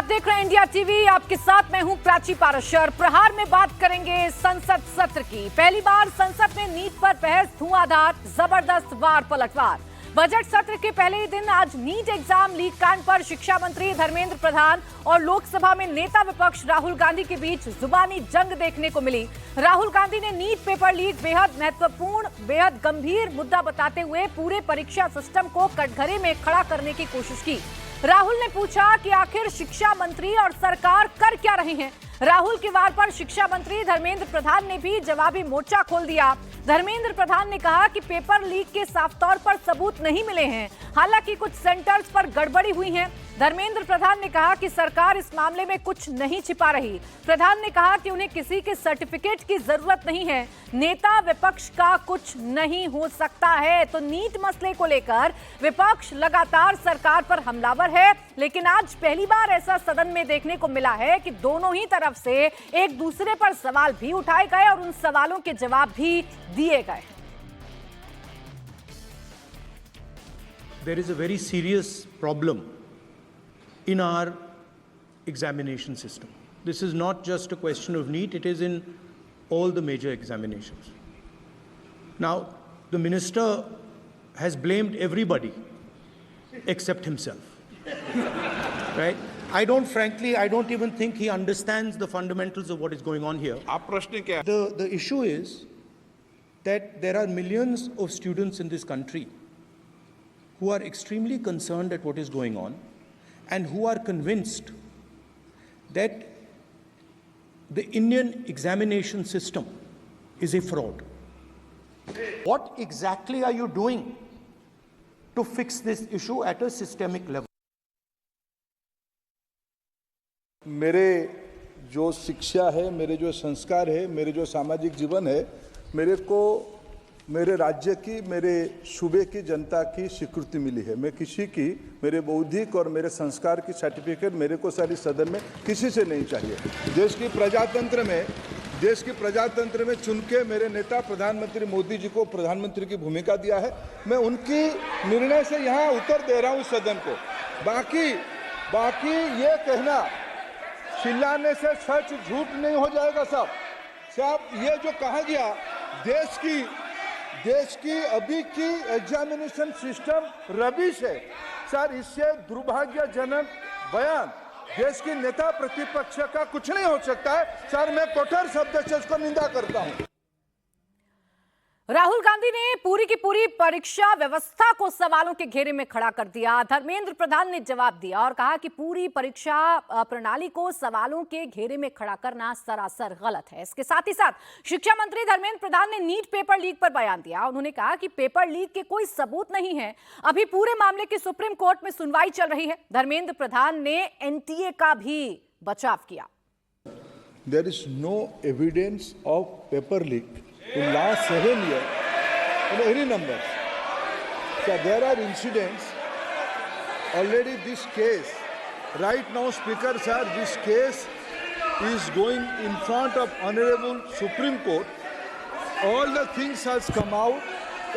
आप देख रहे हैं इंडिया टीवी। आपके साथ मैं हूं प्राची पारशर। प्रहार में बात करेंगे संसद सत्र की। पहली बार संसद में नीट पर बहस, धुआंधार, जबरदस्त वार पलटवार। बजट सत्र के पहले ही दिन आज नीट एग्जाम लीक कांड पर शिक्षा मंत्री धर्मेंद्र प्रधान और लोकसभा में नेता विपक्ष राहुल गांधी के बीच जुबानी जंग देखने को मिली। राहुल गांधी ने नीट पेपर लीक बेहद महत्वपूर्ण, बेहद गंभीर मुद्दा बताते हुए पूरे परीक्षा सिस्टम को कटघरे में खड़ा करने की कोशिश की। राहुल ने पूछा कि आखिर शिक्षा मंत्री और सरकार कर क्या रहे हैं। राहुल के वार पर शिक्षा मंत्री धर्मेंद्र प्रधान ने भी जवाबी मोर्चा खोल दिया। धर्मेंद्र प्रधान ने कहा कि पेपर लीक के साफ तौर पर सबूत नहीं मिले हैं, हालांकि कुछ सेंटर्स पर गड़बड़ी हुई है। धर्मेंद्र प्रधान ने कहा कि सरकार इस मामले में कुछ नहीं छिपा रही। प्रधान ने कहा कि उन्हें किसी के सर्टिफिकेट की जरूरत नहीं है, नेता विपक्ष का कुछ नहीं हो सकता है। तो नीट मसले को लेकर विपक्ष लगातार सरकार पर हमलावर है, लेकिन आज पहली बार ऐसा सदन में देखने को मिला है कि दोनों ही तरफ से एक दूसरे पर सवाल भी उठाए गए और उन सवालों के जवाब भी दिए गए। There is a very serious problem in our examination system. This is not just a question of NEET, it is in all the major examinations. Now, the minister has blamed everybody except himself. Right? I don't even think he understands the fundamentals of what is going on here. आप प्रश्न क्या? The issue is that there are millions of students in this country who are extremely concerned at what is going on and who are convinced that the Indian examination system is a fraud. What exactly are you doing to fix this issue at a systemic level? मेरे जो शिक्षा है, मेरे जो संस्कार है, मेरे जो सामाजिक जीवन है, मेरे को मेरे राज्य की, मेरे सूबे की जनता की स्वीकृति मिली है। मैं किसी की, मेरे बौद्धिक और मेरे संस्कार की सर्टिफिकेट मेरे को सारी सदन में किसी से नहीं चाहिए। देश की प्रजातंत्र में चुन के मेरे नेता प्रधानमंत्री मोदी जी को प्रधानमंत्री की भूमिका दिया है। मैं उनकी निर्णय से यहाँ उत्तर दे रहा हूँ सदन को। बाकी ये कहना चिल्लाने से सच झूठ नहीं हो जाएगा साहब। ये जो कहा गया देश की अभी की एग्जामिनेशन सिस्टम रबिश है सर, इससे दुर्भाग्यजनक बयान देश की नेता प्रतिपक्ष का कुछ नहीं हो सकता है सर। मैं कठोर शब्द से उसको निंदा करता हूं। राहुल गांधी ने पूरी की पूरी परीक्षा व्यवस्था को सवालों के घेरे में खड़ा कर दिया। धर्मेंद्र प्रधान ने जवाब दिया और कहा कि पूरी परीक्षा प्रणाली को सवालों के घेरे में खड़ा करना सरासर गलत है। इसके साथ ही साथ शिक्षा मंत्री धर्मेंद्र प्रधान ने नीट पेपर लीक पर बयान दिया। उन्होंने कहा कि पेपर लीक के कोई सबूत नहीं है, अभी पूरे मामले की सुप्रीम कोर्ट में सुनवाई चल रही है। धर्मेंद्र प्रधान ने एनटीए का भी बचाव किया। There is no evidence of paper leak in last 7 years in any numbers. So there are incidents. Already this case, right now, Speaker sir, this case is going in front of Honorable Supreme Court. All the things has come out.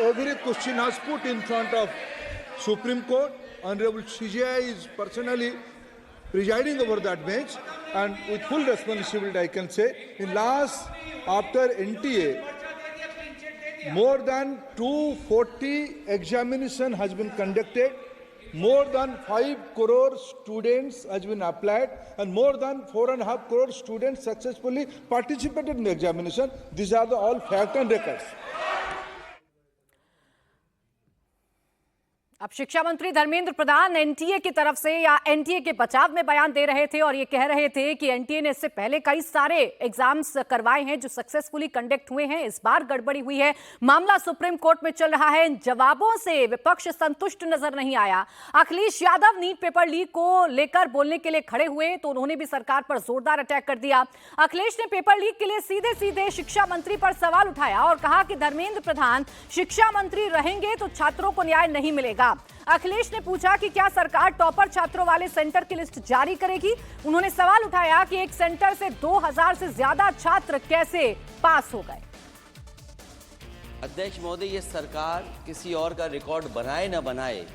Every question has put in front of Supreme Court. Honorable CJI is personally presiding over that bench, and with full responsibility I can say, in last, after NTA, more than 240 examination has been conducted, more than 5 crore students has been applied, and more than 4.5 crore students successfully participated in the examination. These are the all fact and records. अब शिक्षा मंत्री Dharmendra Pradhan NTA की तरफ से या NTA के बचाव में बयान दे रहे थे और ये कह रहे थे कि एनटीए ने इससे पहले कई सारे एग्जाम्स करवाए हैं जो सक्सेसफुली कंडक्ट हुए हैं, इस बार गड़बड़ी हुई है। मामला सुप्रीम कोर्ट में चल रहा है। इन जवाबों से विपक्ष संतुष्ट नजर नहीं आया। Akhilesh Yadav NEET paper leak को लेकर बोलने के लिए खड़े हुए तो उन्होंने भी सरकार पर जोरदार अटैक कर दिया। अखिलेश ने पेपर लीक के लिए सीधे सीधे शिक्षा मंत्री पर सवाल उठाया और कहा कि धर्मेंद्र प्रधान शिक्षा मंत्री रहेंगे तो छात्रों को न्याय नहीं मिलेगा। अखिलेश ने पूछा कि क्या सरकार टॉपर छात्रों वाले सेंटर की लिस्ट जारी करेगी। उन्होंने सवाल उठाया कि एक सेंटर से 2000 से ज्यादा छात्र कैसे पास हो गए। अध्यक्ष महोदय, ये सरकार किसी और का रिकॉर्ड बनाए न बनाए,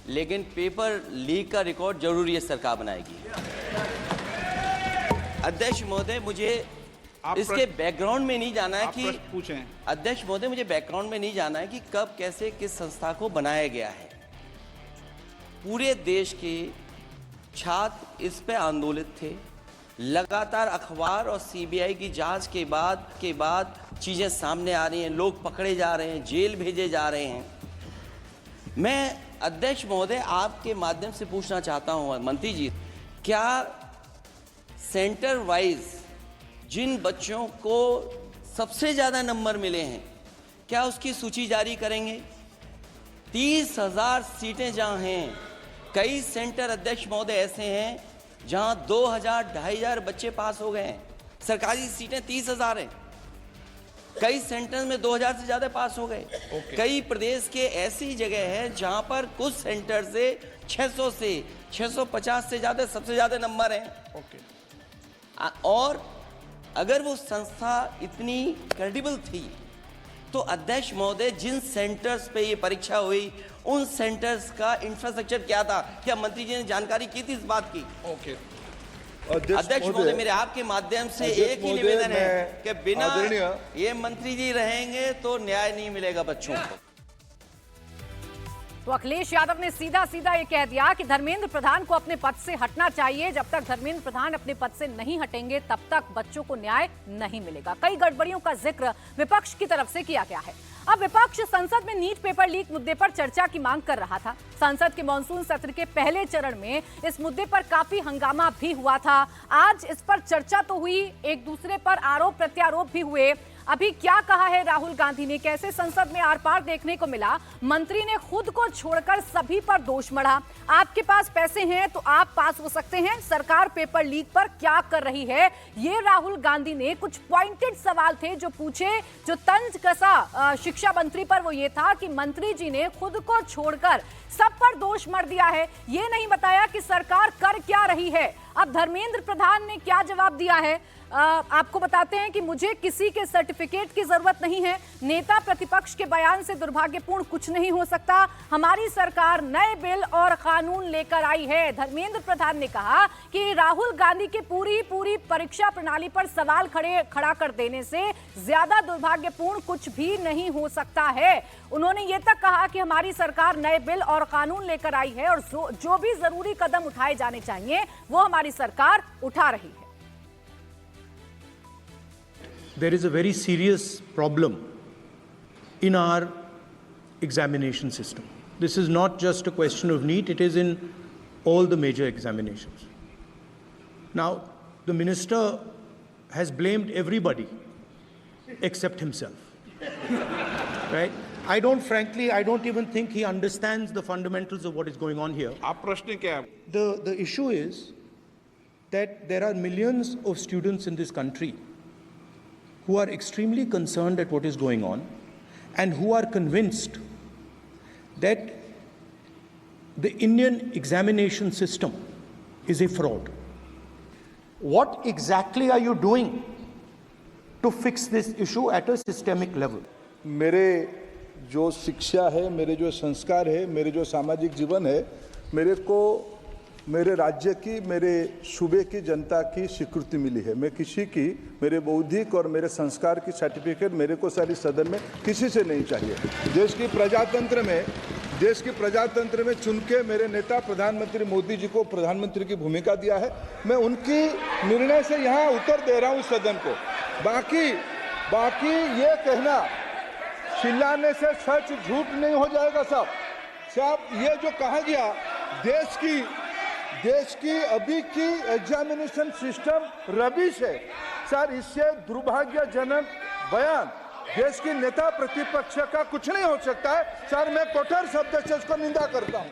लेकिन पेपर लीक का रिकॉर्ड जरूर ये सरकार बनाएगी। अध्यक्ष महोदय, मुझे इसके बैकग्राउंड में नहीं जाना है कि पूछें। अध्यक्ष महोदय, मुझे बैकग्राउंड में नहीं जाना है कि कब कैसे किस संस्था को बनाया गया है। पूरे देश के छात्र इस पे आंदोलित थे। लगातार अखबार और सीबीआई की जांच के बाद चीजें सामने आ रही हैं, लोग पकड़े जा रहे हैं, जेल भेजे जा रहे हैं। मैं अध्यक्ष महोदय आपके माध्यम से पूछना चाहता हूं मंत्री जी, क्या सेंटर वाइज जिन बच्चों को सबसे ज़्यादा नंबर मिले हैं, क्या उसकी सूची जारी करेंगे? 30,000 सीटें जहां हैं, कई सेंटर अध्यक्ष महोदय ऐसे हैं जहां 2,000, 2,500 बच्चे पास हो गए हैं। सरकारी सीटें 30,000 हैं, कई सेंटर में 2,000 से ज़्यादा पास हो गए। कई प्रदेश के ऐसी जगह है जहां पर कुछ सेंटर से 600 से 650 से ज़्यादा सबसे ज़्यादा नंबर हैं। और अगर वो संस्था इतनी क्रेडिबल थी तो अध्यक्ष महोदय जिन सेंटर्स पे ये परीक्षा हुई उन सेंटर्स का इंफ्रास्ट्रक्चर क्या था? क्या मंत्री जी ने जानकारी की थी इस बात की? अध्यक्ष महोदय, मेरे आपके माध्यम से एक ही निवेदन है कि बिना ये मंत्री जी रहेंगे तो न्याय नहीं मिलेगा बच्चों को। तो अखिलेश यादव ने सीधा सीधा ये कह दिया कि धर्मेंद्र प्रधान को अपने पद से हटना चाहिए। जब तक धर्मेंद्र प्रधान अपने पद से नहीं हटेंगे तब तक बच्चों को न्याय नहीं मिलेगा। कई गड़बड़ियों का जिक्र विपक्ष की तरफ से किया गया है। अब विपक्ष संसद में नीट पेपर लीक मुद्दे पर चर्चा की मांग कर रहा था। संसद के मॉनसून सत्र के पहले चरण में इस मुद्दे पर काफी हंगामा भी हुआ था। आज इस पर चर्चा तो हुई, एक दूसरे पर आरोप प्रत्यारोप भी हुए। अभी क्या कहा है राहुल गांधी ने, कैसे संसद में आर पार देखने को मिला? मंत्री ने खुद को छोड़कर सभी पर दोष मढ़ा। आपके पास पैसे हैं तो आप पास हो सकते हैं, सरकार पेपर लीक पर क्या कर रही है? ये राहुल गांधी ने कुछ पॉइंटेड सवाल थे जो पूछे। जो तंज कसा शिक्षा मंत्री पर वो ये था कि मंत्री जी ने खुद को छोड़कर सब पर दोष मढ़ दिया है, ये नहीं बताया कि सरकार कर क्या रही है। अब धर्मेंद्र प्रधान ने क्या जवाब दिया है आपको बताते हैं कि मुझे किसी के सर्टिफिकेट की जरूरत नहीं है। नेता प्रतिपक्ष के बयान से दुर्भाग्यपूर्ण कुछ नहीं हो सकता। हमारी सरकार नए बिल और कानून लेकर आई है। धर्मेंद्र प्रधान ने कहा कि राहुल गांधी की पूरी परीक्षा प्रणाली पर सवाल खड़ा कर देने से ज्यादा दुर्भाग्यपूर्ण कुछ भी नहीं हो सकता है। उन्होंने ये तक कहा कि हमारी सरकार नए बिल और कानून लेकर आई है और जो भी जरूरी कदम उठाए जाने चाहिए वो हमारी सरकार उठा रही है। There is a very serious problem in our examination system. This is not just a question of NEET, it is in all the major examinations. Now, the minister has blamed everybody except himself. Right? I don't even think he understands the fundamentals of what is going on here. आप प्रश्न क्या है? The issue is that there are millions of students in this country who are extremely concerned at what is going on and who are convinced that the Indian examination system is a fraud. What exactly are you doing to fix this issue at a systemic level? मेरे जो शिक्षा है, मेरे जो संस्कार है, मेरे जो सामाजिक जीवन है, मेरे को मेरे राज्य की, मेरे सूबे की जनता की स्वीकृति मिली है। मैं किसी की, मेरे बौद्धिक और मेरे संस्कार की सर्टिफिकेट मेरे को सारी सदन में किसी से नहीं चाहिए। देश की प्रजातंत्र में चुन के मेरे नेता प्रधानमंत्री मोदी जी को प्रधानमंत्री की भूमिका दिया है। मैं उनकी निर्णय से यहाँ उत्तर दे रहा हूँ सदन को। बाकी ये कहना चिल्लाने से सच झूठ नहीं हो जाएगा साहब। ये जो कहा गया देश की अभी की एग्जामिनेशन सिस्टम रबिश है सर, इससे दुर्भाग्यजनक बयान देश की नेता प्रतिपक्ष का कुछ नहीं हो सकता है सर। मैं कठोर शब्द से इसको निंदा करता हूं।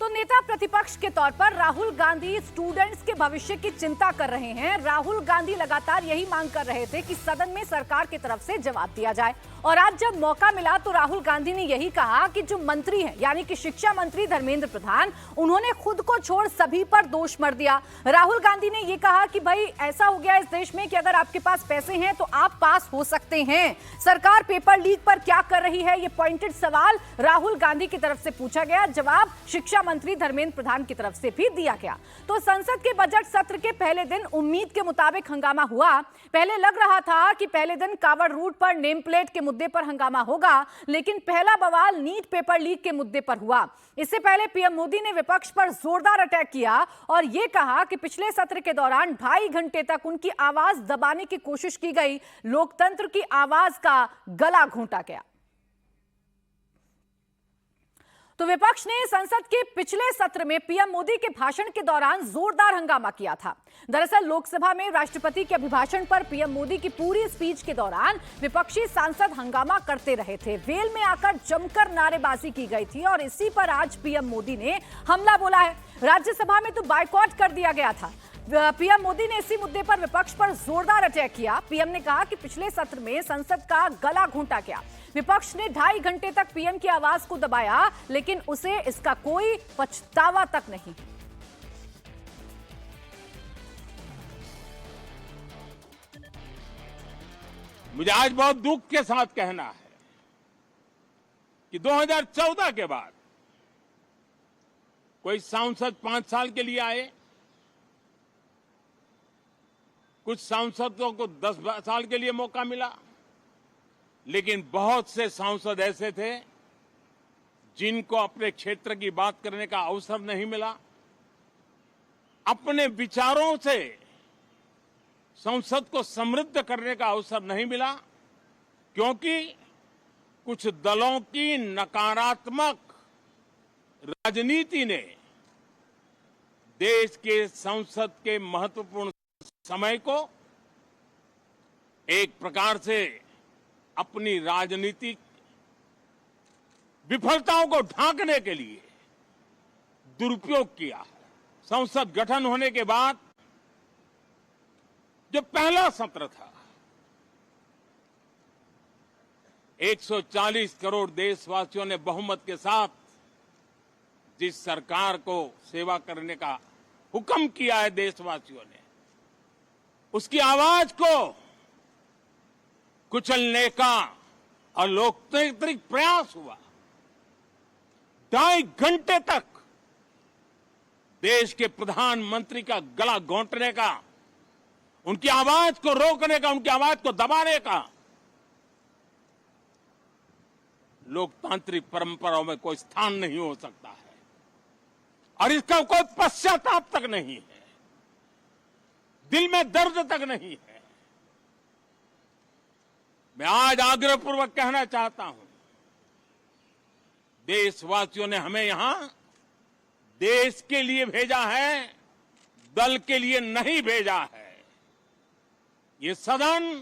तो नेता प्रतिपक्ष के तौर पर राहुल गांधी स्टूडेंट्स के भविष्य की चिंता कर रहे हैं। राहुल गांधी लगातार यही मांग कर रहे थे कि सदन में सरकार की तरफ से जवाब दिया जाए और आज जब मौका मिला तो राहुल गांधी ने यही कहा कि जो मंत्री हैं यानी कि शिक्षा मंत्री धर्मेंद्र प्रधान, उन्होंने खुद को छोड़ सभी पर दोष मढ़ दिया। राहुल गांधी ने यह कहा कि भाई ऐसा हो गया इस देश में कि अगर आपके पास पैसे हैं तो आप पास हो सकते हैं। सरकार पेपर लीक पर क्या कर रही है, ये पॉइंटेड सवाल राहुल गांधी की तरफ से पूछा गया। जवाब शिक्षा मंत्री धर्मेंद्र प्रधान की तरफ से भी दिया गया। तो संसद के बजट सत्र के पहले दिन उम्मीद के मुताबिक हंगामा हुआ। पहले लग रहा था कि पहले दिन कावड़ रूट पर नेम प्लेट के मुद्दे पर हंगामा होगा, लेकिन पहला बवाल नीट पेपर लीक के मुद्दे पर हुआ। इससे पहले पीएम मोदी ने विपक्ष पर जोरदार अटैक किया और यह कहा कि पिछले सत्र के दौरान 2.5 घंटे तक उनकी आवाज दबाने की कोशिश की गई, लोकतंत्र की आवाज का गला घोंटा गया। तो विपक्ष ने संसद के पिछले सत्र में पीएम मोदी के भाषण के दौरान जोरदार हंगामा किया था। दरअसल लोकसभा में राष्ट्रपति के अभिभाषण पर पीएम मोदी की पूरी स्पीच के दौरान विपक्षी सांसद हंगामा करते रहे थे। वेल में आकर जमकर नारेबाजी की गई थी और इसी पर आज पीएम मोदी ने हमला बोला है। राज्यसभा में तो बायकॉट कर दिया गया था। पीएम मोदी ने इसी मुद्दे पर विपक्ष पर जोरदार अटैक किया। पीएम ने कहा कि पिछले सत्र में संसद का गला घोंटा गया। विपक्ष ने 2.5 घंटे तक पीएम की आवाज को दबाया, लेकिन उसे इसका कोई पछतावा तक नहीं। मुझे आज बहुत दुख के साथ कहना है कि 2014 के बाद कोई सांसद 5 साल के लिए आए, कुछ सांसदों को 10 साल के लिए मौका मिला, लेकिन बहुत से सांसद ऐसे थे जिनको अपने क्षेत्र की बात करने का अवसर नहीं मिला। अपने विचारों से संसद को समृद्ध करने का अवसर नहीं मिला, क्योंकि कुछ दलों की नकारात्मक राजनीति ने देश के संसद के महत्वपूर्ण समय को एक प्रकार से अपनी राजनीतिक विफलताओं को ढांकने के लिए दुरुपयोग किया। संसद गठन होने के बाद जो पहला सत्र था, 140 करोड़ देशवासियों ने बहुमत के साथ जिस सरकार को सेवा करने का हुक्म किया है देशवासियों ने, उसकी आवाज को कुचलने का अलोकतांत्रिक प्रयास हुआ। 2.5 घंटे तक देश के प्रधानमंत्री का गला घोंटने का, उनकी आवाज को रोकने का, उनकी आवाज को दबाने का लोकतांत्रिक परंपराओं में कोई स्थान नहीं हो सकता है और इसका कोई पश्चाताप तक नहीं है, दिल में दर्द तक नहीं है। मैं आज आग्रहपूर्वक कहना चाहता हूं, देशवासियों ने हमें यहां देश के लिए भेजा है, दल के लिए नहीं भेजा है। ये सदन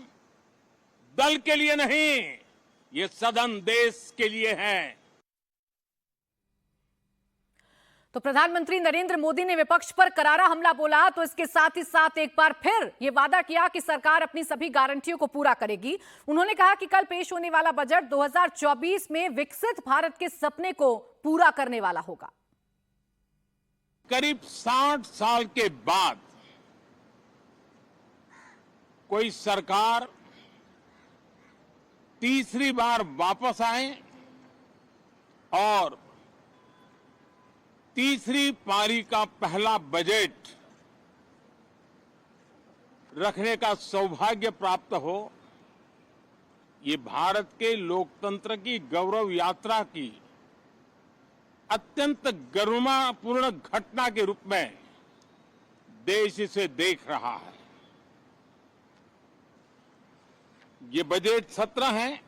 दल के लिए नहीं, ये सदन देश के लिए है। तो प्रधानमंत्री नरेंद्र मोदी ने विपक्ष पर करारा हमला बोला, तो इसके साथ ही साथ एक बार फिर ये वादा किया कि सरकार अपनी सभी गारंटियों को पूरा करेगी। उन्होंने कहा कि कल पेश होने वाला बजट 2024 में विकसित भारत के सपने को पूरा करने वाला होगा। करीब 60 साल के बाद कोई सरकार तीसरी बार वापस आए और तीसरी पारी का पहला बजट रखने का सौभाग्य प्राप्त हो, ये भारत के लोकतंत्र की गौरव यात्रा की अत्यंत गरिमापूर्ण घटना के रूप में देश इसे देख रहा है। ये बजट सत्र है,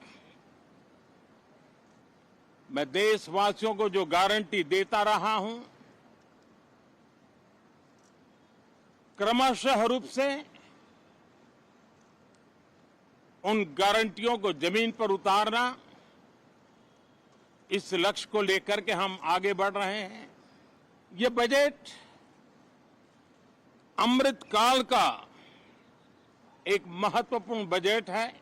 मैं देशवासियों को जो गारंटी देता रहा हूं, क्रमशः रूप से उन गारंटियों को जमीन पर उतारना, इस लक्ष्य को लेकर के हम आगे बढ़ रहे हैं। ये बजट अमृतकाल का एक महत्वपूर्ण बजट है।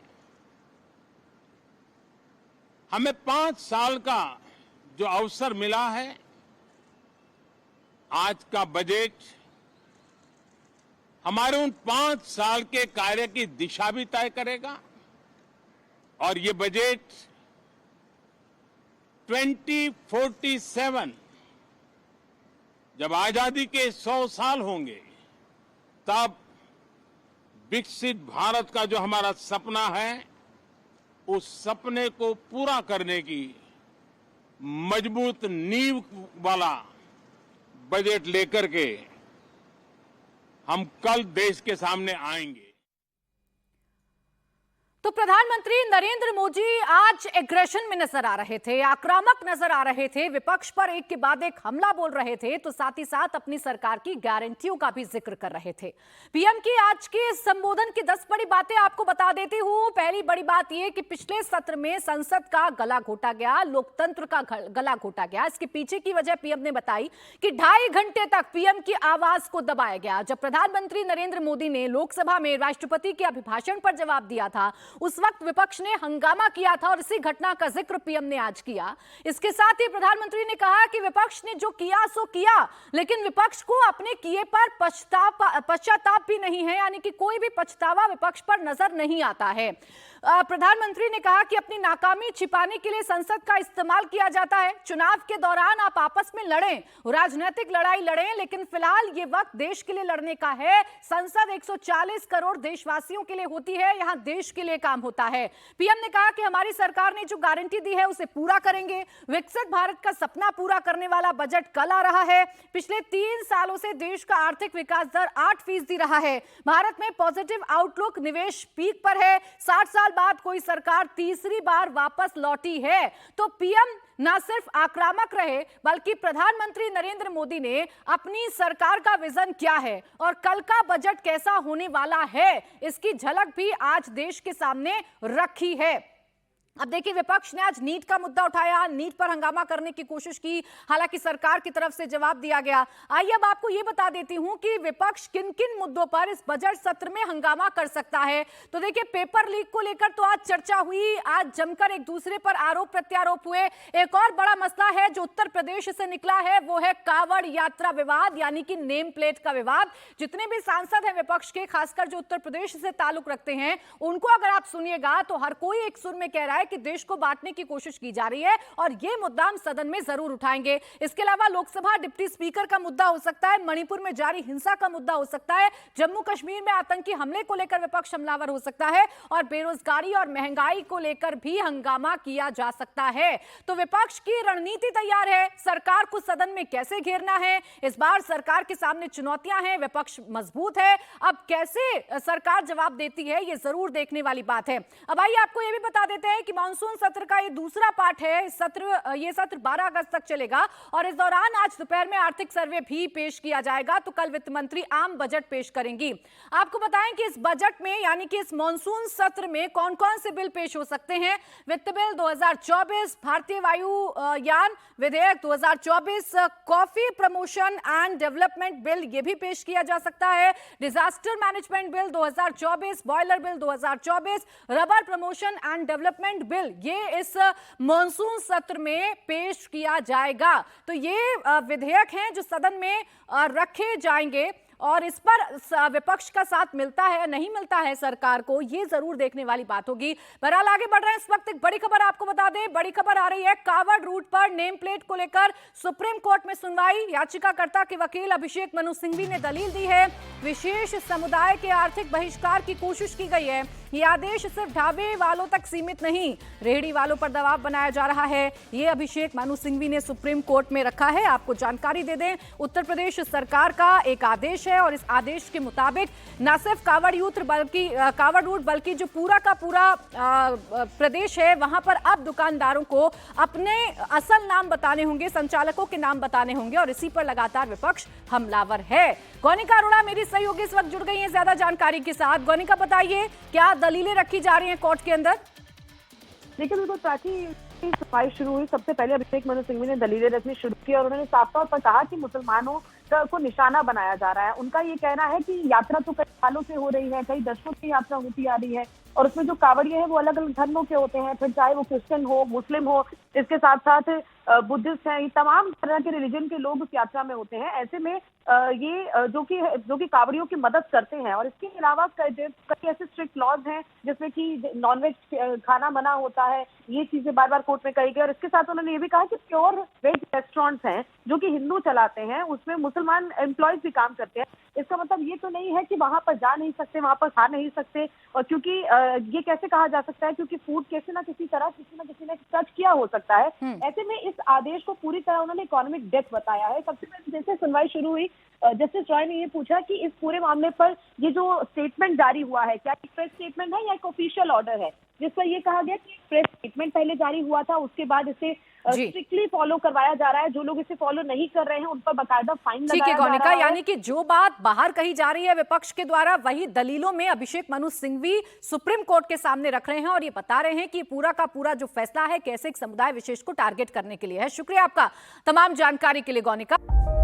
हमें 5 साल का जो अवसर मिला है, आज का बजट हमारे उन 5 साल के कार्य की दिशा भी तय करेगा और ये बजट 2047 जब आजादी के 100 साल होंगे तब विकसित भारत का जो हमारा सपना है उस सपने को पूरा करने की मजबूत नींव वाला बजट लेकर के हम कल देश के सामने आएंगे। तो प्रधानमंत्री नरेंद्र मोदी आज एग्रेशन में नजर आ रहे थे, आक्रामक नजर आ रहे थे, विपक्ष पर एक के बाद एक हमला बोल रहे थे, तो साथ ही साथ अपनी सरकार की गारंटियों का भी जिक्र कर रहे थे। पीएम की आज के संबोधन की 10 बड़ी बातें आपको बता देती हूं। पहली बड़ी बात यह कि पिछले सत्र में संसद का गला घोटा गया, लोकतंत्र का गला घोटा गया। इसके पीछे की वजह पीएम ने बताई कि 2.5 घंटे तक पीएम की आवाज को दबाया गया। जब प्रधानमंत्री नरेंद्र मोदी ने लोकसभा में राष्ट्रपति के अभिभाषण पर जवाब दिया था, उस वक्त विपक्ष ने हंगामा किया था और इसी घटना का जिक्र पीएम ने आज किया। इसके साथ ही प्रधानमंत्री ने कहा कि विपक्ष ने जो किया सो किया, लेकिन विपक्ष को अपने किए पर पश्चाताप भी नहीं है, यानी कि कोई भी पछतावा विपक्ष पर नजर नहीं आता है। प्रधानमंत्री ने कहा कि अपनी नाकामी छिपाने के लिए संसद का इस्तेमाल किया जाता है। चुनाव के दौरान आप आपस में लड़ें, राजनीतिक लड़ाई लड़ें, लेकिन फिलहाल ये वक्त देश के लिए लड़ने का है। संसद 140 करोड़ देशवासियों के लिए होती है, यहां देश के लिए काम होता है। पीएम ने कहा कि हमारी सरकार ने जो गारंटी दी है उसे पूरा करेंगे। विकसित भारत का सपना पूरा करने वाला बजट कल आ रहा है। पिछले 3 सालों से देश का आर्थिक विकास दर 8% रहा है। भारत में पॉजिटिव आउटलुक, निवेश पीक पर है। 60 साल बाद कोई सरकार तीसरी बार वापस लौटी है। तो पीएम न सिर्फ आक्रामक रहे, बल्कि प्रधानमंत्री नरेंद्र मोदी ने अपनी सरकार का विजन क्या है और कल का बजट कैसा होने वाला है, इसकी झलक भी आज देश के सामने रखी है। अब देखिए, विपक्ष ने आज नीट का मुद्दा उठाया, नीट पर हंगामा करने की कोशिश की, हालांकि सरकार की तरफ से जवाब दिया गया। आइए अब आपको यह बता देती हूं कि विपक्ष किन किन मुद्दों पर इस बजट सत्र में हंगामा कर सकता है। तो देखिए, पेपर लीक को लेकर तो आज चर्चा हुई, आज जमकर एक दूसरे पर आरोप प्रत्यारोप हुए। एक और बड़ा मसला है जो उत्तर प्रदेश से निकला है, वो है कांवड़ यात्रा विवाद, यानी कि नेम प्लेट का विवाद। जितने भी सांसद हैं विपक्ष के, खासकर जो उत्तर प्रदेश से ताल्लुक रखते हैं, उनको अगर आप सुनिएगा तो हर कोई एक सुर में कह रहा है कि देश को बांटने की कोशिश की जा रही है और यह मुद्दा हम सदन में जरूर उठाएंगे। इसके अलावा लोकसभा डिप्टी स्पीकर का मुद्दा हो सकता है, मणिपुर में जारी हिंसा का मुद्दा हो सकता है, जम्मू कश्मीर में आतंकी हमले को लेकर विपक्ष हमलावर हो सकता है और बेरोजगारी और महंगाई को लेकर भी हंगामा किया जा सकता है। तो विपक्ष की रणनीति तैयार है, सरकार को सदन में कैसे घेरना है। इस बार सरकार के सामने चुनौतियां हैं, विपक्ष मजबूत है। अब कैसे सरकार जवाब देती है, यह जरूर देखने वाली बात है। अब आइए आपको यह भी बता देते हैं कि मानसून सत्र का ये दूसरा पार्ट है। ये सत्र 12 अगस्त तक चलेगा और इस दौरान आज दोपहर में आर्थिक सर्वे भी पेश किया जाएगा। तो कल वित्त मंत्री आम बजट पेश करेंगी। आपको बताएं कि इस बजट में, यानी कि इस मॉनसून सत्र में कौन कौन से बिल पेश हो सकते हैं। वित्त बिल 2024, भारतीय वायुयान विधेयक 2024, coffee promotion and development bill ये भी पेश किया जा सकता है, disaster management bill 2024, boiler bill 2024, rubber promotion and development bill ये इस मॉनसून सत्र में पेश किया जाएगा। तो ये विधेयक हैं जो सदन में रखे जाएंगे और इस पर विपक्ष का साथ मिलता है या नहीं मिलता है सरकार को, ये जरूर देखने वाली बात होगी। बहरहाल आगे बढ़ रहे हैं, इस वक्त एक बड़ी खबर आपको बता दें। बड़ी खबर आ रही है, कांवड़ रूट पर नेम प्लेट को लेकर सुप्रीम कोर्ट में सुनवाई। याचिकाकर्ता के वकील अभिषेक मनु सिंघवी ने दलील दी है, विशेष समुदाय के आर्थिक बहिष्कार की कोशिश की गई है। ये आदेश सिर्फ ढाबे वालों तक सीमित नहीं, रेहड़ी वालों पर दबाव बनाया जा रहा है। ये अभिषेक मनु सिंघवी ने सुप्रीम कोर्ट में रखा है। आपको जानकारी दे दें, उत्तर प्रदेश सरकार का एक आदेश है और इस आदेश के मुताबिक न सिर्फ कांवड़ रूट बल्कि जो पूरा का पूरा प्रदेश है, वहां पर अब दुकानदारों को अपने असल नाम बताने होंगे, संचालकों के नाम बताने होंगे और इसी पर लगातार विपक्ष हमलावर है। गौनिका अरोड़ा मेरी सहयोगी इस वक्त जुड़ गई हैं ज्यादा जानकारी के साथ। गौनिका, बताइए क्या दलीलें रखी जा रही हैं कोर्ट के अंदर? देखिए, बिल्कुल प्राची सुनवाई शुरू हुई, सबसे पहले अभिषेक मनु सिंघवी ने दलीलें रखनी शुरू की और उन्होंने साफ तौर पर कहा कि मुसलमानों को निशाना बनाया जा रहा है। उनका ये कहना है कि यात्रा तो कई सालों से हो रही है, कई दशकों की यात्रा होती आ रही है और उसमें जो कांवड़िए हैं वो अलग अलग धर्मों के होते हैं, फिर चाहे वो क्रिश्चियन हो, मुस्लिम हो, इसके साथ साथ बुद्धिस्ट हैं, ये तमाम तरह के रिलीजन के लोग उस यात्रा में होते हैं। ऐसे में ये जो कि कांवड़ियों की मदद करते हैं। और इसके अलावा कई ऐसे स्ट्रिक्ट लॉज हैं जिसमें कि नॉनवेज खाना मना होता है, ये चीजें बार बार कोर्ट में कही गई। और इसके साथ उन्होंने ये भी कहा कि प्योर वेज रेस्टोरेंट्स हैं जो कि हिंदू चलाते हैं, उसमें मुसलमान एम्प्लॉयज भी काम करते हैं। इसका मतलब ये तो नहीं है कि वहां पर जा नहीं सकते, वहां पर खा नहीं सकते। और क्योंकि ये कैसे कहा जा सकता है, क्योंकि फूड कैसे ना किसी तरह किसी ने टच किया हो सकता है। ऐसे में इस आदेश को पूरी तरह उन्होंने इकोनॉमिक डेथ बताया है। सबसे पहले जैसे सुनवाई शुरू हुई, जस्टिस रॉय ने ये पूछा कि इस पूरे मामले पर ये जो स्टेटमेंट जारी हुआ है, क्या एक प्रेस स्टेटमेंट है या एक ऑफिशियल ऑर्डर है, जिस पर यह कहा गया कि प्रेस स्टेटमेंट पहले जारी हुआ था, उसके बाद इसे स्ट्रिक्टली फॉलो करवाया जा रहा है। जो लोग इसे फॉलो नहीं कर रहे हैं उन पर बाकायदा फाइन लगाया जा रहा है। ठीक है गौनिका, यानी कि जो बात बाहर कही जा रही है विपक्ष के द्वारा, वही दलीलों में अभिषेक मनु सिंघवी सुप्रीम कोर्ट के सामने रख रहे हैं और ये बता रहे हैं कि पूरा का पूरा जो फैसला है कैसे एक समुदाय विशेष को टारगेट करने के लिए है। शुक्रिया आपका तमाम जानकारी के लिए गौनिका।